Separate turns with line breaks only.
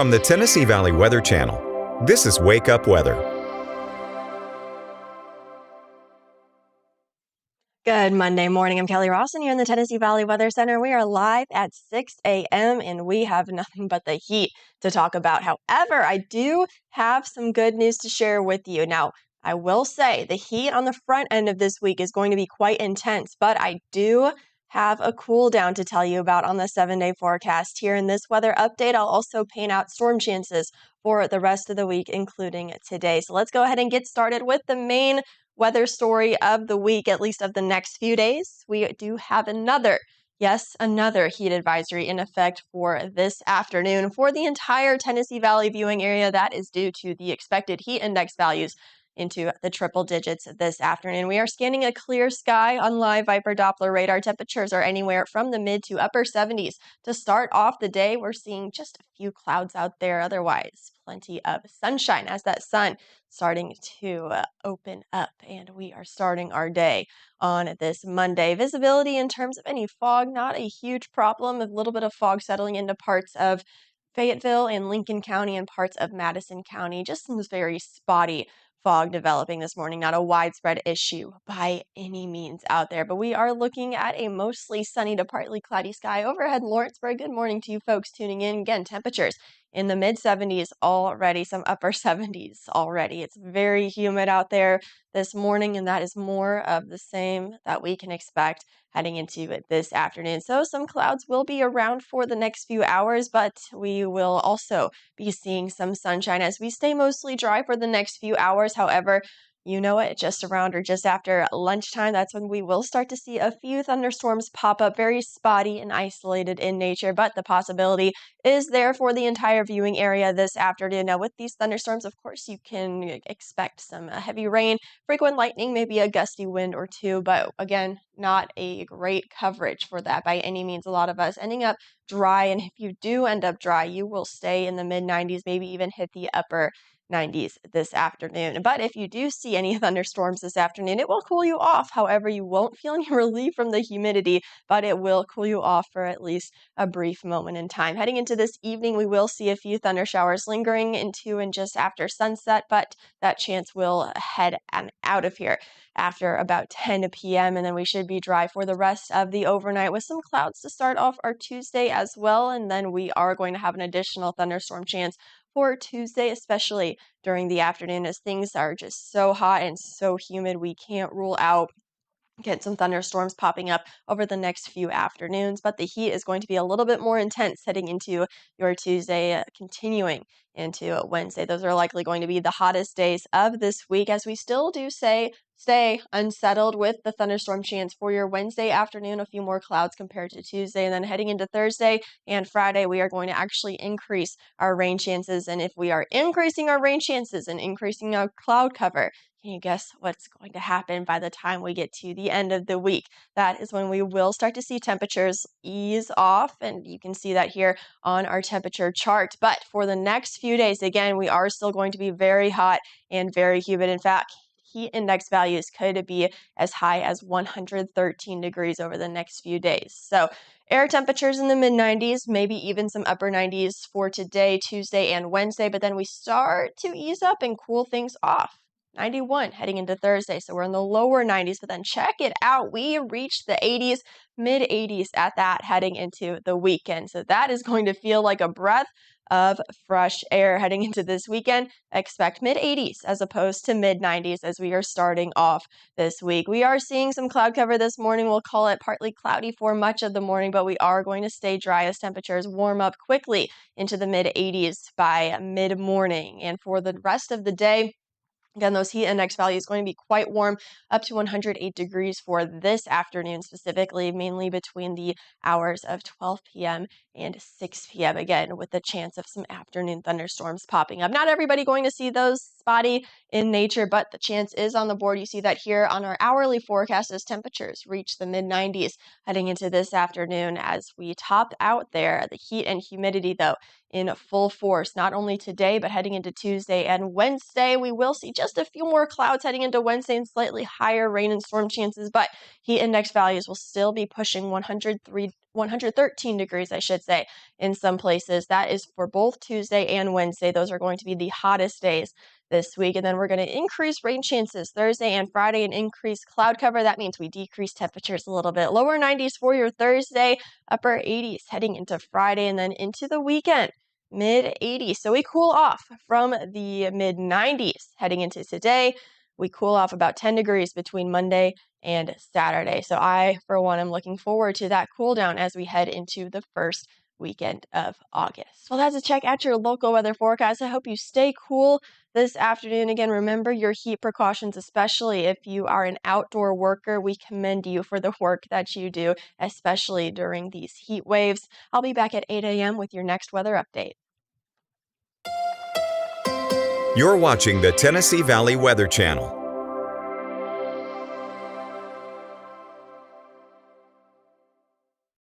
From the Tennessee Valley Weather Channel, this is Wake Up Weather.
Good Monday morning. I'm Kelly Rawson here in the Tennessee Valley Weather Center. We are live at 6 a.m. and we have nothing but the heat to talk about. However, I do have some good news to share with you. Now, I will say the heat on the front end of this week is going to be quite intense, but I do have a cool down to tell you about on the 7-day forecast here in this weather update. I'll also paint out storm chances for the rest of the week, including today. So let's go ahead and get started with the main weather story of the week, at least of the next few days. We do have another heat advisory in effect for this afternoon for the entire Tennessee Valley viewing area. That is due to the expected heat index values into the triple digits this afternoon. We are scanning a clear sky on live Viper Doppler radar. Temperatures are anywhere from the mid to upper 70s. To start off the day, we're seeing just a few clouds out there. Otherwise, plenty of sunshine as that sun starting to open up, and we are starting our day on this Monday. Visibility in terms of any fog, not a huge problem. A little bit of fog settling into parts of Fayetteville and Lincoln County and parts of Madison County. Just some very spotty fog developing this morning, not a widespread issue by any means out there, but we are looking at a mostly sunny to partly cloudy sky overhead in Lawrenceburg. Good morning to you folks tuning in. Again, temperatures in the mid 70s already, some upper 70s already. It's very humid out there this morning, and that is more of the same that we can expect heading into this afternoon. So some clouds will be around for the next few hours, but we will also be seeing some sunshine as we stay mostly dry for the next few hours. However, you know it, just around or just after lunchtime, that's when we will start to see a few thunderstorms pop up, very spotty and isolated in nature, but the possibility is there for the entire viewing area this afternoon. Now, with these thunderstorms, of course, you can expect some heavy rain, frequent lightning, maybe a gusty wind or two, but again, not a great coverage for that by any means. A lot of us ending up dry, and if you do end up dry, you will stay in the mid 90s, maybe even hit the upper 90s this afternoon. But if you do see any thunderstorms this afternoon, it will cool you off. However, you won't feel any relief from the humidity, but it will cool you off for at least a brief moment in time. Heading into this evening, we will see a few thunder showers lingering into and just after sunset, but that chance will head out of here after about 10 p.m. and then we should be dry for the rest of the overnight with some clouds to start off our Tuesday as well. And then we are going to have an additional thunderstorm chance for Tuesday, especially during the afternoon as things are just so hot and so humid. We can't rule out get some thunderstorms popping up over the next few afternoons, but the heat is going to be a little bit more intense heading into your Tuesday, continuing into Wednesday. Those are likely going to be the hottest days of this week, as we still do stay unsettled with the thunderstorm chance for your Wednesday afternoon. A few more clouds compared to Tuesday, and then heading into Thursday and Friday, we are going to actually increase our rain chances. And if we are increasing our rain chances and increasing our cloud cover, can you guess what's going to happen by the time we get to the end of the week? That is when we will start to see temperatures ease off, and you can see that here on our temperature chart. But for the next few days, again, we are still going to be very hot and very humid. In fact, heat index values could be as high as 113 degrees over the next few days. So air temperatures in the mid 90s, maybe even some upper 90s for today, Tuesday, and Wednesday. But then we start to ease up and cool things off. 91 heading into Thursday. So we're in the lower 90s, but then check it out. We reached the 80s, mid 80s at that heading into the weekend. So that is going to feel like a breath of fresh air heading into this weekend. Expect mid 80s as opposed to mid 90s as we are starting off this week. We are seeing some cloud cover this morning. We'll call it partly cloudy for much of the morning, but we are going to stay dry as temperatures warm up quickly into the mid 80s by mid morning. And for the rest of the day, again, those heat index values going to be quite warm, up to 108 degrees for this afternoon specifically, mainly between the hours of 12 p.m. and 6 p.m. Again, with the chance of some afternoon thunderstorms popping up. Not everybody going to see those spotty in nature, but the chance is on the board. You see that here on our hourly forecast as temperatures reach the mid 90s heading into this afternoon as we top out there. The heat and humidity, though, in full force, not only today, but heading into Tuesday and Wednesday. We will see just a few more clouds heading into Wednesday and slightly higher rain and storm chances, but heat index values will still be pushing 103 113 degrees, I should say, in some places. That is for both Tuesday and Wednesday. Those are going to be the hottest days this week. And then we're going to increase rain chances Thursday and Friday and increase cloud cover. That means we decrease temperatures a little bit. Lower 90s for your Thursday, upper 80s heading into Friday, and then into the weekend. Mid 80s. So we cool off from the mid 90s heading into today. We cool off about 10 degrees between Monday and Saturday. So I, for one, am looking forward to that cool down as we head into the first weekend of August. Well, that's a check at your local weather forecast. I hope you stay cool this afternoon. Again, remember your heat precautions, especially if you are an outdoor worker. We commend you for the work that you do, especially during these heat waves. I'll be back at 8 a.m. with your next weather update.
You're watching the Tennessee Valley Weather Channel.